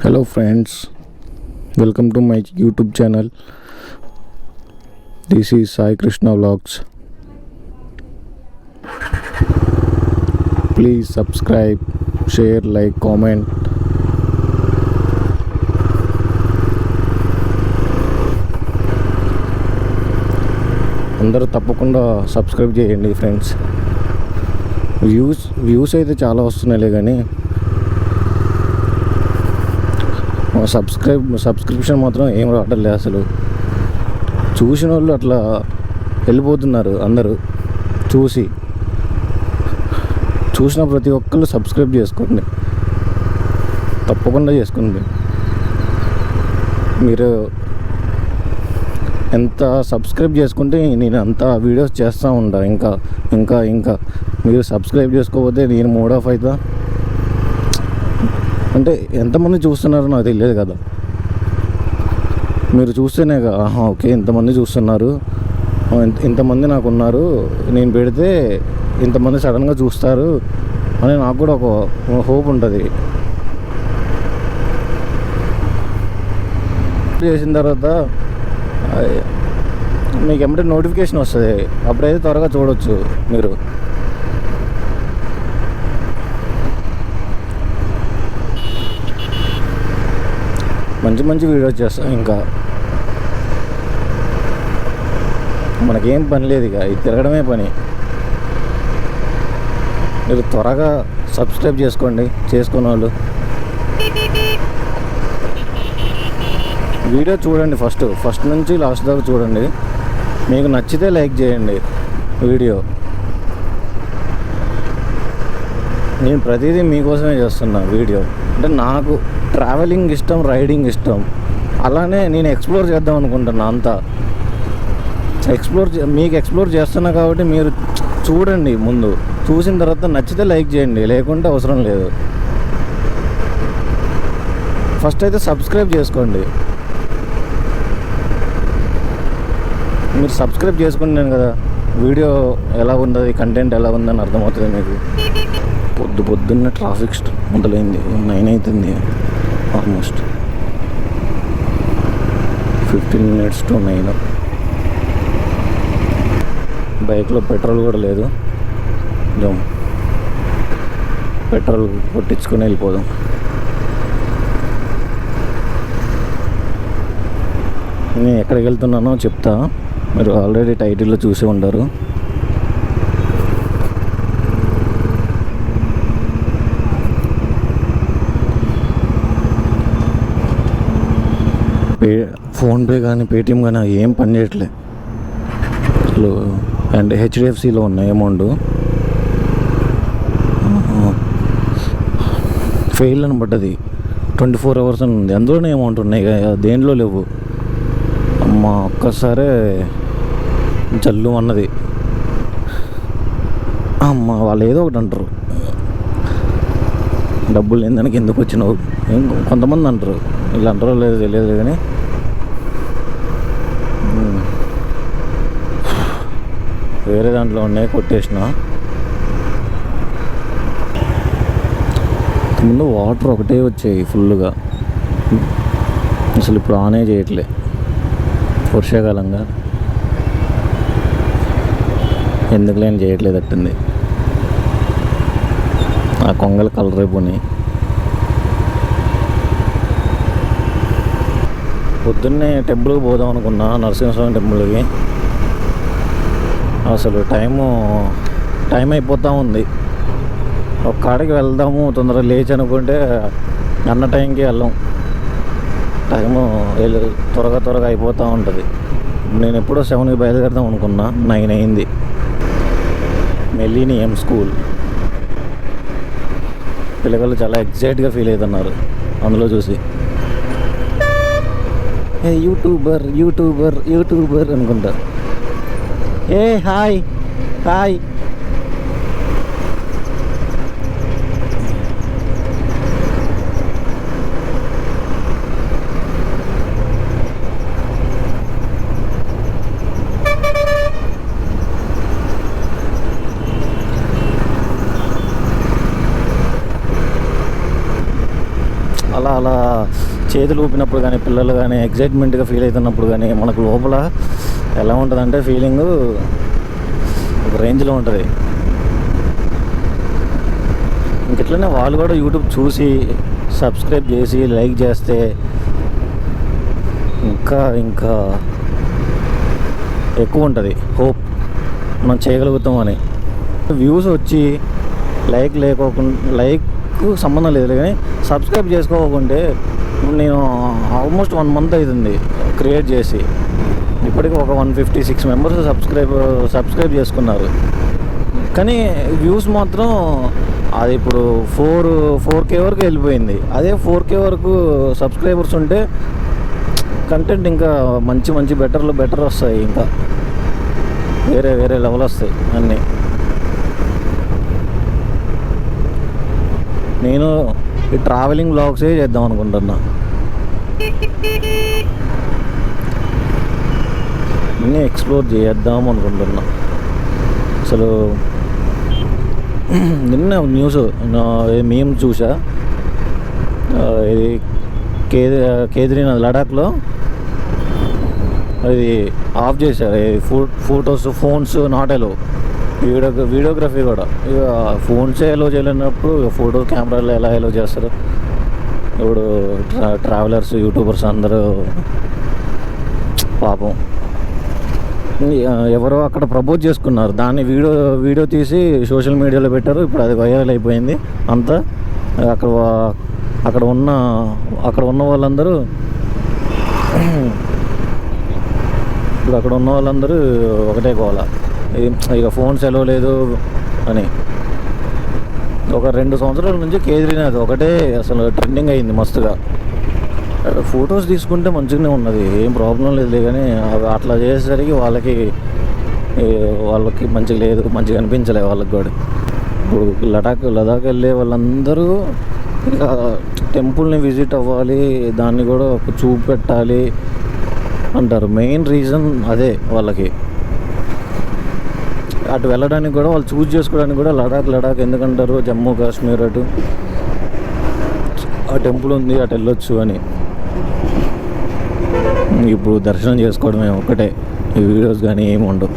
Hello friends, welcome to my YouTube channel. This is Sai Krishna Vlogs. Please subscribe, share, like, comment. అందరూ తప్పకుండా subscribe చేయండి friends. Views అయితే చాలా వస్తున్నాయిలే కానీ subscription మాత్రం ఏం రావటం లేదు. అసలు చూసిన వాళ్ళు అట్లా వెళ్ళిపోతున్నారు. అందరూ చూసిన ప్రతి ఒక్కళ్ళు సబ్స్క్రైబ్ చేసుకోండి, తప్పకుండా చేసుకోండి. మీరు ఎంత సబ్స్క్రైబ్ చేసుకుంటే నేను అంత వీడియోస్ చేస్తూ ఉంటా. ఇంకా మీరు సబ్స్క్రైబ్ చేసుకోకపోతే నేను మూడ్ ఆఫ్ అవుతా. అంటే ఎంతమంది చూస్తున్నారో నాకు తెలియదు కదా. మీరు చూస్తేనే ఓకే ఇంతమంది చూస్తున్నారు, ఇంతమంది నాకు ఉన్నారు, నేను పెడితే ఇంతమంది సడన్గా చూస్తారు అని నాకు కూడా ఒక హోప్ ఉంటుంది. చేసిన తర్వాత మీకు ఏమంటే నోటిఫికేషన్ వస్తుంది, అప్పుడైతే త్వరగా చూడవచ్చు. మీరు మంచి వీడియోస్ చేస్తాం. ఇంకా మనకేం పని లేదు, ఇక ఇది తిరగడమే పని. మీరు త్వరగా సబ్స్క్రైబ్ చేసుకోండి, చేసుకున్న వాళ్ళు. వీడియో చూడండి, ఫస్ట్ నుంచి లాస్ట్ దాకా చూడండి. మీకు నచ్చితే లైక్ చేయండి వీడియో. నేను ప్రతిదీ మీకోసమే చేస్తున్నా వీడియో. అంటే నాకు ట్రావెలింగ్ ఇష్టం, రైడింగ్ ఇష్టం. అలానే నేను ఎక్స్ప్లోర్ చేద్దాం అనుకుంటున్నా. అంతా మీకు ఎక్స్ప్లోర్ చేస్తున్నా కాబట్టి మీరు చూడండి. ముందు చూసిన తర్వాత నచ్చితే లైక్ చేయండి, లేకుంటే అవసరం లేదు. ఫస్ట్ అయితే సబ్స్క్రైబ్ చేసుకోండి. మీరు సబ్స్క్రైబ్ చేసుకుంటున్నాను కదా, వీడియో ఎలా ఉన్నది, కంటెంట్ ఎలా ఉందని అర్థమవుతుంది మీకు. పొద్దున్న ట్రాఫిక్ మొదలైంది. 9 అవుతుంది, ఆల్మోస్ట్ 15 minutes to 9. బైక్లో పెట్రోల్ కూడా లేదు. పెట్రోల్ కొట్టించుకొని వెళ్ళిపోదాం. నేను ఎక్కడికి వెళ్తున్నానో చెప్తా, మీరు ఆల్రెడీ టైటిల్లో చూసి ఉంటారు. ఫోన్పే కానీ పేటిఎం కానీ ఏం పని చేయట్లే అసలు. అండ్ హెచ్డిఎఫ్సిలో ఉన్నాయి అమౌంట్ ఫెయిల్ అని పడ్డది. 24 hours అని ఉంది, అందులోనే అమౌంట్ ఉన్నాయి, దేంట్లో లేవు. అమ్మ ఒక్కసారే జల్లు అన్నది. అమ్మ వాళ్ళు ఏదో ఒకటి అంటారు, డబ్బులు లేని దానికి ఎందుకు వచ్చినావు. కొంతమంది అంటారు, వీళ్ళు అంటారో లేదో తెలియదు కానీ వేరే దాంట్లో ఉన్నాయి, కొట్టేసిన. ముందు వాటర్ ఒకటే వచ్చాయి ఫుల్గా, అసలు ఇప్పుడు ఆనే చేయట్లే. వర్షాకాలంగా ఎందుకు లేని చేయట్లేదు అట్టుంది. ఆ కొంగల కలర్ అయిపోయి. పొద్దున్నే టెంపుల్కి పోదాం అనుకున్నా, నరసింహస్వామి టెంపుల్కి. అసలు టైం అయిపోతూ ఉంది. ఒక కాడికి వెళ్దాము తొందరగా లేచి అనుకుంటే అన్న టైంకి వెళ్ళాం. టైము త్వరగా అయిపోతూ ఉంటుంది. నేను ఎప్పుడో 7కి బయలుదేరదాం అనుకున్నా, 9 అయింది. మెల్లినియం స్కూల్ పిల్లలు చాలా ఎగ్జైట్గా ఫీల్ అవుతున్నారు అందులో చూసి. ఏ యూట్యూబర్ అనుకుంటా. ఏ హాయ్ అలా అలా చేతులు ఊపినప్పుడు కానీ పిల్లలు కానీ ఎగ్జైట్మెంట్గా ఫీల్ అవుతున్నప్పుడు కానీ మనకు లోపల ఎలా ఉంటుందంటే ఫీలింగ్ ఒక రేంజ్లో ఉంటుంది. ఇంకెట్లనే వాళ్ళు కూడా యూట్యూబ్ చూసి సబ్స్క్రైబ్ చేసి లైక్ చేస్తే ఇంకా ఇంకా ఎక్కువ ఉంటుంది హోప్ మనం చేయగలుగుతామని. వ్యూస్ వచ్చి లైక్ సంబంధం లేదు కానీ సబ్స్క్రైబ్ చేసుకోకుంటే నేను ఆల్మోస్ట్ 1 month అవుతుంది క్రియేట్ చేసి. ఇప్పటికీ ఒక 156 members సబ్స్క్రైబ్ చేసుకున్నారు. కానీ వ్యూస్ మాత్రం అది ఇప్పుడు 4K వరకు వెళ్ళిపోయింది. అదే 4K వరకు సబ్స్క్రైబర్స్ ఉంటే కంటెంట్ ఇంకా మంచి బెటర్ వస్తాయి. ఇంకా వేరే లెవెల్ వస్తాయి అన్నీ. నేను ఈ ట్రావెలింగ్ వ్లాగ్సే చేద్దాం అనుకుంటున్నా. అన్నీ ఎక్స్ప్లోర్ చేద్దాం అనుకుంటున్నా. అసలు నిన్న న్యూస్ మేము చూసా, ఇది కేదార్నాథ్ లడాఖ్లో అది ఆఫ్ చేశారు. ఫోన్స్ నాట్ ఎలో, వీడియోగ్రఫీ కూడా. ఇక ఫోన్సే ఎలో చేయలేనప్పుడు ఫోటో కెమెరాలు ఎలా ఎలో చేస్తారు? ఇప్పుడు ట్రావెలర్స్ యూట్యూబర్స్ అందరూ పాపం ఎవరో అక్కడ ప్రపోజ్ చేసుకున్నారు, దాన్ని వీడియో తీసి సోషల్ మీడియాలో పెట్టారు. ఇప్పుడు అది వైరల్ అయిపోయింది అంతా. అక్కడ ఉన్న వాళ్ళందరూ ఒకటే గోల, ఇక ఫోన్స్ ఎలో లేదు అని. ఒక 2 సంవత్సరాల నుంచి కేదార్నాథ్ ఒకటే అసలు ట్రెండింగ్ అయింది మస్తుగా. ఫొటోస్ తీసుకుంటే మంచిగానే ఉన్నది, ఏం ప్రాబ్లం లేదు. కానీ అట్లా చేసేసరికి వాళ్ళకి మంచిగా అనిపించలే వాళ్ళకి కూడా. ఇప్పుడు లడాక్ వెళ్ళే వాళ్ళందరూ ఇక టెంపుల్ని విజిట్ అవ్వాలి, దాన్ని కూడా చూపెట్టాలి అంటారు. మెయిన్ రీజన్ అదే వాళ్ళకి. అటు వెళ్ళడానికి కూడా వాళ్ళు చూజ్ చేసుకోవడానికి కూడా లడాక్ ఎందుకంటారు, జమ్మూ కాశ్మీర్ అటు ఆ టెంపుల్ ఉంది అటు వెళ్ళొచ్చు అని. ఇప్పుడు దర్శనం చేసుకోవడమే ఒక్కటే, ఈ వీడియోస్ కానీ ఏమి ఉండవు.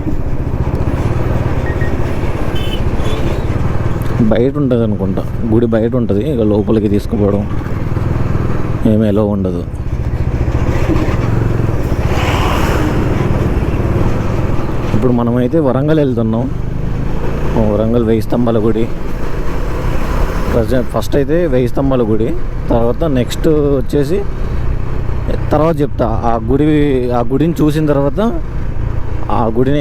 బయట ఉంటుంది అనుకుంటా, గుడి బయట ఉంటుంది, ఇక లోపలికి తీసుకుపోవడం ఏమీ ఎలా ఉండదు. ఇప్పుడు మనమైతే వరంగల్ వెళ్తున్నాం. వరంగల్ 1000 స్తంభాల గుడి. ఫస్ట్ అయితే 1000 స్తంభాల గుడి, తర్వాత నెక్స్ట్ వచ్చేసి తర్వాత చెప్తా. ఆ గుడిని చూసిన తర్వాత, ఆ గుడిని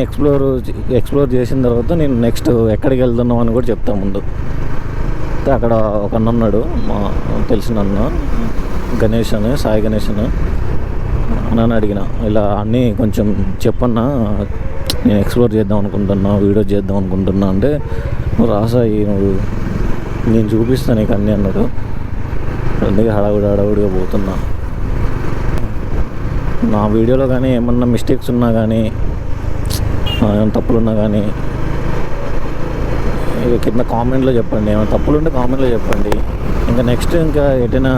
ఎక్స్ప్లోర్ చేసిన తర్వాత నేను నెక్స్ట్ ఎక్కడికి వెళ్తున్నాం అని కూడా చెప్తాను ముందు. అక్కడ ఒక అన్న ఉన్నాడు, మా తెలిసిన అన్న, సాయి గణేష్ అని అడిగిన, ఇలా అన్నీ కొంచెం చెప్పన్నా, నేను ఎక్స్ప్లోర్ చేద్దాం అనుకుంటున్నా, వీడియో చేద్దాం అనుకుంటున్నా అంటే, నువ్వు రాసాయి, నేను చూపిస్తాను నీకు అన్నీ అన్నాడు. అందుకే హడావుడిగా పోతున్నా. నా వీడియోలో కానీ ఏమన్నా మిస్టేక్స్ ఉన్నా కానీ, ఏమైనా తప్పులున్నా కానీ కింద కామెంట్లో చెప్పండి. ఏమైనా తప్పులు ఉంటే కామెంట్లో చెప్పండి. ఇంకా నెక్స్ట్ ఎటైనా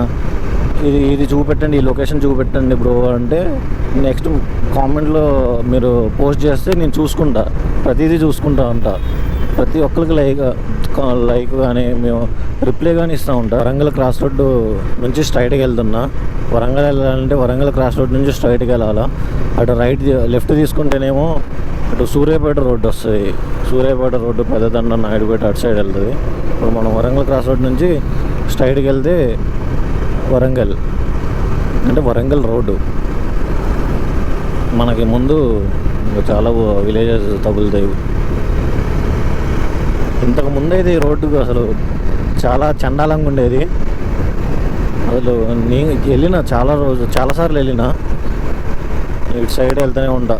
ఇది చూపెట్టండి, ఈ లొకేషన్ చూపెట్టండి బ్రో అంటే నెక్స్ట్ కామెంట్లో మీరు పోస్ట్ చేస్తే నేను ప్రతిదీ చూసుకుంటా ఉంటా. ప్రతి ఒక్కరికి లైక్ కానీ మేము రిప్లై కానీ ఇస్తూ ఉంటాం. వరంగల్ క్రాస్ రోడ్డు నుంచి స్ట్రైట్గా వెళ్తున్నా. వరంగల్ వెళ్ళాలంటే వరంగల్ క్రాస్ రోడ్ నుంచి స్ట్రైట్గా వెళ్ళాలా. అటు లెఫ్ట్ తీసుకుంటేనేమో అటు సూర్యాపేట రోడ్డు వస్తుంది. సూర్యాపేట రోడ్డు పెద్దదండ నాయుడుపేట అటు సైడ్ వెళ్తుంది. ఇప్పుడు మనం వరంగల్ క్రాస్ రోడ్ నుంచి స్ట్రైట్కి వెళ్తే వరంగల్ రోడ్డు మనకి ముందు చాలా విలేజెస్ తగులుతాయి. ఇంతకు ముందు అయితే ఈ రోడ్డుకు అసలు చాలా చండాలంగా ఉండేది. అసలు నేను చాలాసార్లు వెళ్ళిన ఇటు సైడ్ వెళ్తూనే ఉంటా.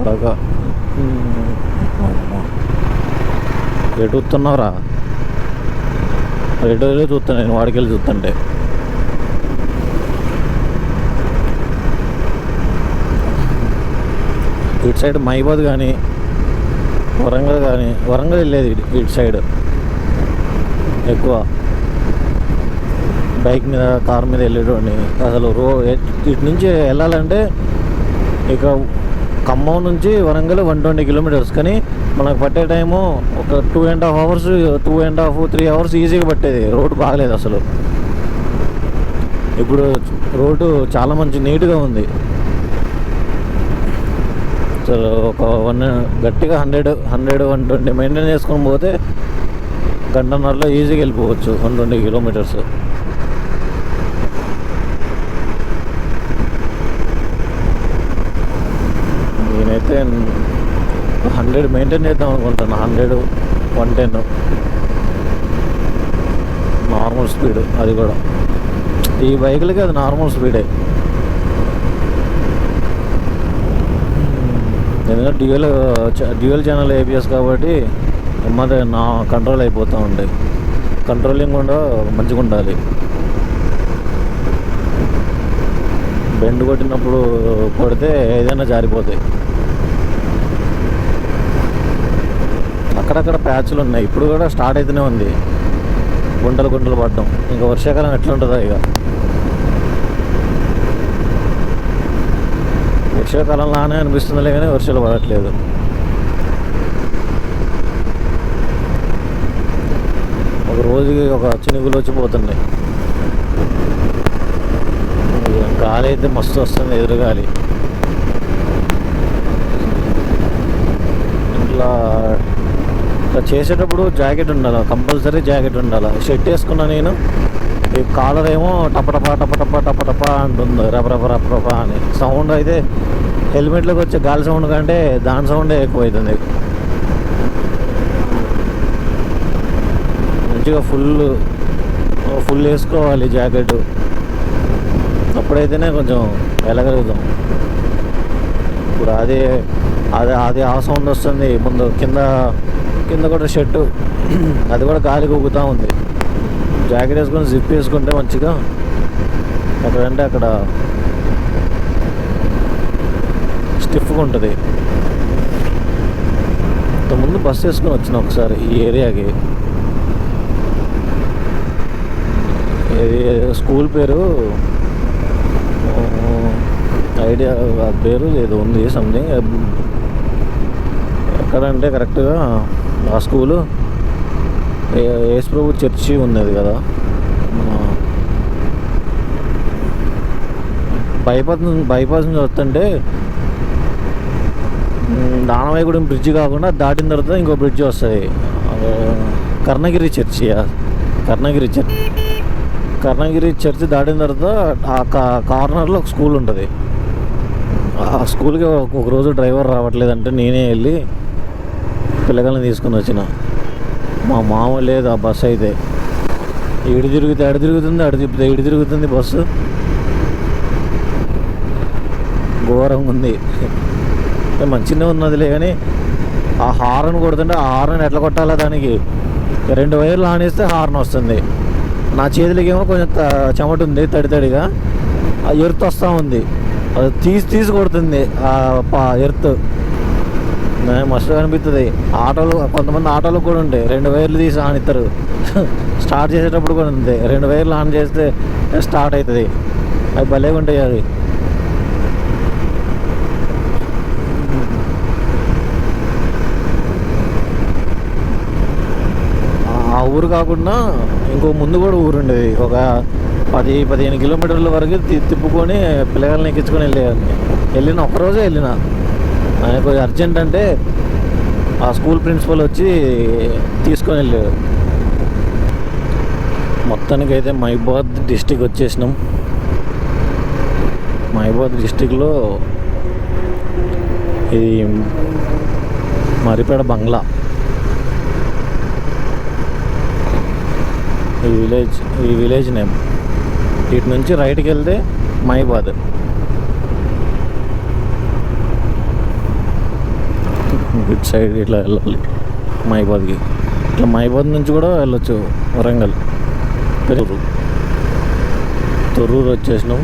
బాగా ఎటు వస్తున్నావురా, ఎటు వెళ్ళి చూస్తాను నేను, వాడికి వెళ్ళి చూస్తుంటే. ఇటు సైడ్ మైబాద్ కానీ వరంగల్ వెళ్ళేది ఇటు సైడ్ ఎక్కువ. బైక్ మీద కార్ మీద వెళ్ళేటోడిని. అసలు ఇటు నుంచి వెళ్ళాలంటే ఇక ఖమ్మం నుంచి వరంగల్ 120 కిలోమీటర్స్, కానీ మనకు పట్టే టైము ఒక 2.5 అవర్స్, 3 అవర్స్ ఈజీగా పట్టేది. రోడ్డు బాగలేదు అసలు. ఇప్పుడు రోడ్డు చాలా మంచి నీట్గా ఉంది. అసలు ఒక గట్టిగా 100-120 మెయింటైన్ చేసుకొని పోతే గంటన్నరలో ఈజీగా వెళ్ళిపోవచ్చు 120 కిలోమీటర్స్. నేనైతే 100 మెయింటైన్ చేద్దాం అనుకుంటాను. 100-110 నార్మల్ స్పీడ్. అది కూడా ఈ బైకులకి అది నార్మల్ స్పీడే. ఎందుకంటే డ్యూయల్ ఛానల్ ఏబిఎస్ కాబట్టి మరి నా కంట్రోల్ అయిపోతూ ఉంటాయి. కంట్రోలింగ్ కూడా మంచిగా ఉండాలి. బెండ్ కొట్టినప్పుడు కొడితే ఏదైనా జారిపోతాయి. అక్కడక్కడ ప్యాచ్లు ఉన్నాయి. ఇప్పుడు కూడా స్టార్ట్ అయితేనే ఉంది గుంటలు పడడం. ఇంకా వర్షాకాలం ఎట్లా ఉంటుందో ఇక. వర్షాకాలంలానే అనిపిస్తుందిలే కానీ వర్షాలు పడట్లేదు. ఒక రోజుకి ఒక చినుకులు వచ్చిపోతున్నాయి. గాలి అయితే మస్తు వస్తుంది, ఎదురుగాలి. ఇట్లా చేసేటప్పుడు జాకెట్ ఉండాలి, కంపల్సరీ జాకెట్ ఉండాలి. షర్ట్ వేసుకున్నా నేను, ఈ కాలర్ ఏమో టపటపా అంటుంది, రపరప అని సౌండ్. అయితే హెల్మెట్లోకి వచ్చే గాలి సౌండ్ కంటే దాని సౌండే ఎక్కువవుతుంది. మంచిగా ఫుల్ వేసుకోవాలి జాకెట్, అప్పుడైతేనే కొంచెం వెళ్ళగలుగుతాం. ఇప్పుడు అది ఆ సౌండ్ వస్తుంది. ముందు కింద కూడా షర్టు, అది కూడా గాలి ఊగుతూ ఉంది. జాకెట్ వేసుకొని జిప్ వేసుకుంటే మంచిగా ఎక్కడంటే అక్కడ స్టిఫ్గా ఉంటుంది. ఇంతకుముందు బస్సు వేసుకొని వచ్చిన ఒకసారి ఈ ఏరియాకి. స్కూల్ పేరు ఐడియా, పేరు ఏదో ఉంది సంథింగ్. ఎక్కడంటే కరెక్ట్గా ఆ స్కూలు యేసుప్రభు చర్చి ఉన్నది కదా. బైపాస్ నుంచి వస్తుంటే దానవాయిగూడెం బ్రిడ్జి కాకుండా దాటిన తర్వాత ఇంకో బ్రిడ్జి వస్తుంది. కర్ణగిరి చర్చి దాటిన తర్వాత ఆ కార్నర్లో ఒక స్కూల్ ఉంటుంది. ఆ స్కూల్కి ఒకరోజు డ్రైవర్ రావట్లేదంటే నేనే వెళ్ళి పిల్లగాళ్ళని తీసుకుని వచ్చిన. మా మామ లేదు ఆ బస్సు అయితే. ఇటు తిరిగితే అడు తిరుగుతుంది, అడు తిప్పితే ఇటు తిరుగుతుంది బస్సు. ఘోరంగా ఉంది. మంచిగానే ఉన్నదిలే కానీ ఆ హార్న్ కొడుతుంటే ఆ హార్న్ ఎట్లా కొట్టాలా దానికి 2 వైర్లు ఆనేస్తే హార్న్ వస్తుంది. నా చేతులకి ఏమో కొంచెం చెమట ఉంది, తడిగా ఆ ఎర్త్ వస్తూ ఉంది. అది తీసి కొడుతుంది ఆ ఎర్త్. మస్తు అనిపిస్తుంది. కొంతమంది ఆటోలు కూడా ఉంటాయి 2 వైర్లు తీసి ఆనిస్తారు. స్టార్ట్ చేసేటప్పుడు కూడా ఉంది, 2 వైర్లు ఆన్ చేస్తే స్టార్ట్ అవుతుంది. అవి భలేగా ఉంటాయి. అది ఆ ఊరు కాకుండా ఇంకో ముందు కూడా ఊరు ఉండేది. ఒక 10-15 కిలోమీటర్ల వరకు తిప్పుకొని పిల్లగాళ్ళని ఎక్కించుకొని వెళ్ళిన ఒక్కరోజే వెళ్ళిన. ఆయనకు అర్జెంట్ అంటే ఆ స్కూల్ ప్రిన్సిపల్ వచ్చి తీసుకొని వెళ్ళాడు. మొత్తానికైతే మహబూబాద్ డిస్టిక్ వచ్చేసినాం. మహబూబాద్ డిస్టిక్లో ఇది మరిపేడ బంగ్లా ఈ విలేజ్ నేమ్. ఇటు నుంచి రైట్కి వెళ్తే మహబూబాద్. ఇటు సైడ్ ఇట్లా వెళ్ళాలి మహబూబాద్కి. ఇట్లా మహబూబాద్ నుంచి కూడా వెళ్ళొచ్చు వరంగల్. తొర్రూరు వచ్చేసినాం.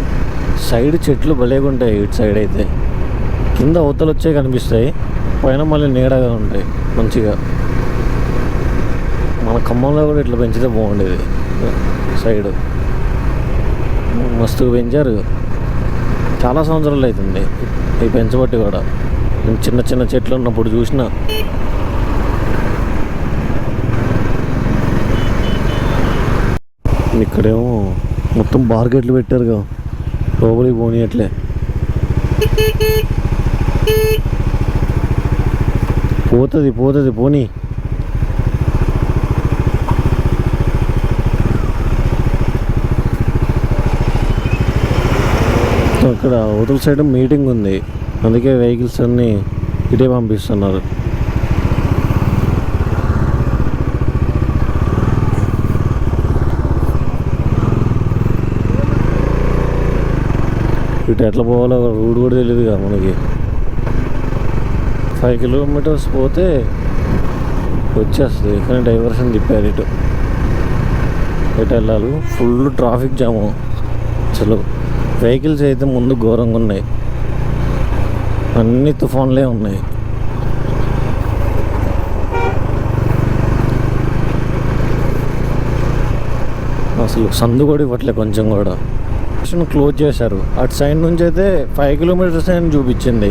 సైడ్ చెట్లు భలేగా ఉంటాయి. ఇటు సైడ్ అయితే కింద అవతలు వచ్చే కనిపిస్తాయి, పైన మళ్ళీ నీడగా ఉంటాయి మంచిగా. మన ఖమ్మంలో కూడా ఇట్లా పెంచితే బాగుండేది సైడ్. మస్తు పెంచారు. చాలా సంవత్సరాలు అవుతుంది ఇవి పెంచబట్టి కూడా. నేను చిన్న చిన్న చెట్లు ఉన్నప్పుడు చూసిన. ఇక్కడేమో మొత్తం బార్గెట్లు పెట్టారుగా, లోపలికి పోనీయట్లే. పోతుంది పోనీ. అక్కడ అవతల సైడ్ మీటింగ్ ఉంది, అందుకే వెహికల్స్ అన్నీ ఇటే పంపిస్తున్నారు. ఇటు ఎట్లా పోవాలో రూట్ కూడా తెలియదుగా మనకి. 5 కిలోమీటర్స్ పోతే వచ్చేస్తుంది, కానీ డైవర్షన్ తిప్పారు. ఇటు వెళ్ళాలి. ఫుల్ ట్రాఫిక్ జాము అసలు. వెహికల్స్ అయితే ముందు ఘోరంగా ఉన్నాయి, అన్ని తుఫాన్లే ఉన్నాయి. అసలు సందు కూడా ఇవ్వట్లే కొంచెం కూడా. క్లోజ్ చేశారు. అటు సైడ్ నుంచి అయితే 5 కిలోమీటర్స్ అని చూపించింది,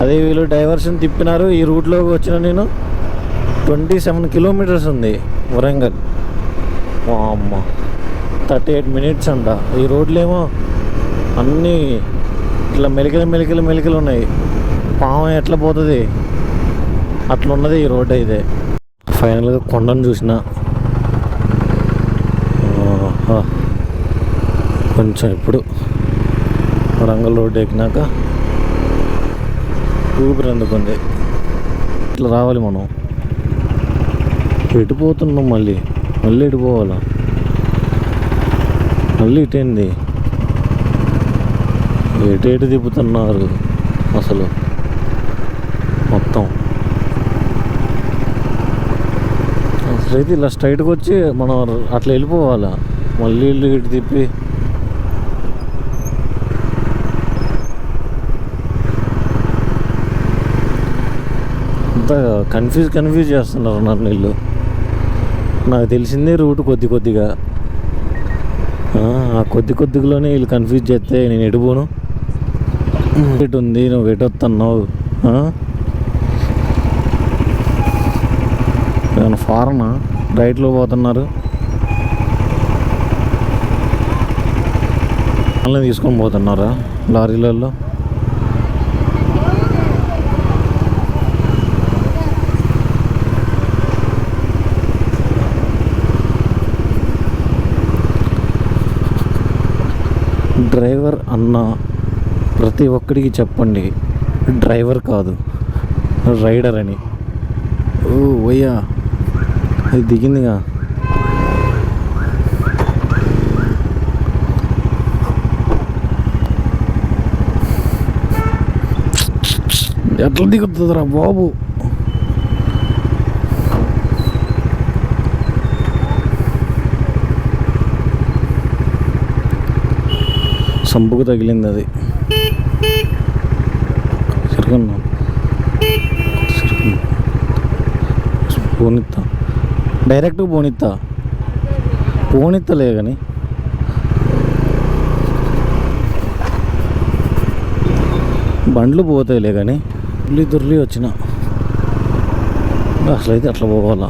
అదే వీళ్ళు డైవర్షన్ తిప్పినారు. ఈ రూట్లోకి వచ్చిన నేను 27 కిలోమీటర్స్ ఉంది వరంగల్. అమ్మ 38 మినిట్స్ అంట. ఈ రోడ్లు ఏమో అన్నీ ఇట్లా మెలికలు ఉన్నాయి. పాము ఎట్లా పోతుంది అట్లా ఉన్నది ఈ రోడ్ అయితే. ఫైనల్గా కొండను చూసిన. కొంచెం ఇప్పుడు వరంగల్ రోడ్ ఎక్కినాక ఊపిరి అందుకుంది. ఇట్లా రావాలి మనం. ఎటు పోతున్నాం మళ్ళీ ఎటు పోవాలా? మళ్ళీ ఇటేంది, ఎటు తిప్పుతున్నారు అసలు మొత్తం. అసలైతే ఇలా స్ట్రైట్గా వచ్చి మనం అట్లా వెళ్ళిపోవాలా, మళ్ళీ ఇటు తిప్పి. అంతా కన్ఫ్యూజ్ చేస్తున్నారు నన్ను వీళ్ళు. నాకు తెలిసిందే రూట్ కొద్దిగా, ఆ కొద్దిలోనే వీళ్ళు కన్ఫ్యూజ్ చేస్తే నేను ఎడిపోను. ఎటు ఉంది, నువ్వు ఎటు వస్తున్నావు? ఏమైనా ఫారెనా రైట్లో పోతున్నారు? వాళ్ళని తీసుకొని పోతున్నారా లారీలలో? డ్రైవర్ అన్న ప్రతి ఒక్కడికి చెప్పండి, డ్రైవర్ కాదు రైడర్ అని. ఓ వయ్యా, అది దిగిందిగా. ఎట్లా దిగుతుందిరా బాబు? సంపుకు తగిలింది అది. పోనిత్తా, డైరెక్ట్గా పోనిత్తలే కానీ. బండ్లు పోతాయిలే కానీ దుర్లి వచ్చిన అసలైతే అట్లా పోవాలా.